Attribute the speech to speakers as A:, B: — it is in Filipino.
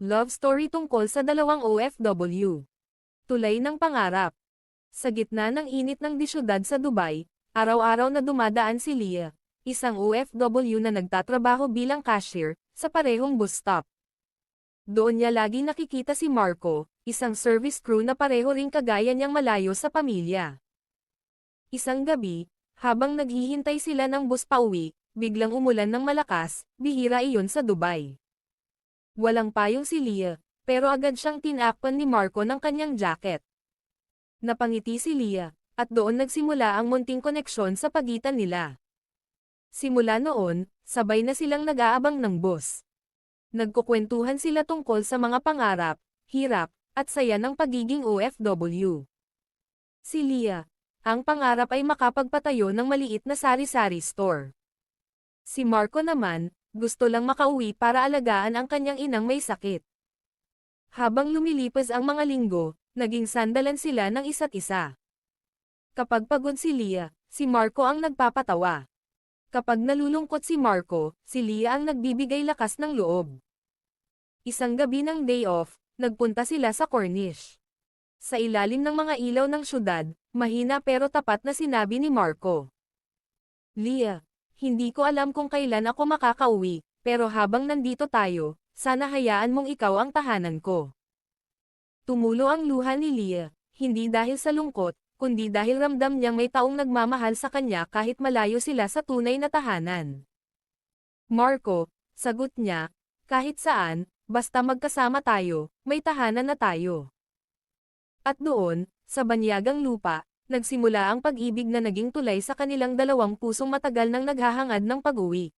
A: Love story tungkol sa dalawang OFW. Tulay ng pangarap. Sa gitna ng init ng disyudad sa Dubai, araw-araw na dumadaan si Leah, isang OFW na nagtatrabaho bilang cashier, sa parehong bus stop. Doon niya lagi nakikita si Marco, isang service crew na pareho ring kagaya niyang malayo sa pamilya. Isang gabi, habang naghihintay sila ng bus pauwi, biglang umulan ng malakas, bihira iyon sa Dubai. Walang payong si Leah, pero agad siyang tinakpan ni Marco ng kanyang jacket. Napangiti si Leah, at doon nagsimula ang munting koneksyon sa pagitan nila. Simula noon, sabay na silang nag-aabang ng bus. Nagkukwentuhan sila tungkol sa mga pangarap, hirap, at saya ng pagiging OFW. Si Leah, ang pangarap ay makapagpatayo ng maliit na sari-sari store. Si Marco naman, gusto lang makauwi para alagaan ang kanyang inang may sakit. Habang lumilipas ang mga linggo, naging sandalan sila ng isa't isa. Kapag pagod si Leah, si Marco ang nagpapatawa. Kapag nalulungkot si Marco, si Leah ang nagbibigay lakas ng loob. Isang gabi ng day off, nagpunta sila sa Corniche. Sa ilalim ng mga ilaw ng syudad, mahina pero tapat na sinabi ni Marco. Leah, hindi ko alam kung kailan ako makakauwi, pero habang nandito tayo, sana hayaan mong ikaw ang tahanan ko. Tumulo ang luha ni Leah, hindi dahil sa lungkot, kundi dahil ramdam niyang may taong nagmamahal sa kanya kahit malayo sila sa tunay na tahanan. Marco, sagot niya, kahit saan, basta magkasama tayo, may tahanan na tayo. At doon, sa banyagang lupa, nagsimula ang pag-ibig na naging tulay sa kanilang dalawang pusong matagal nang naghahangad ng pag-uwi.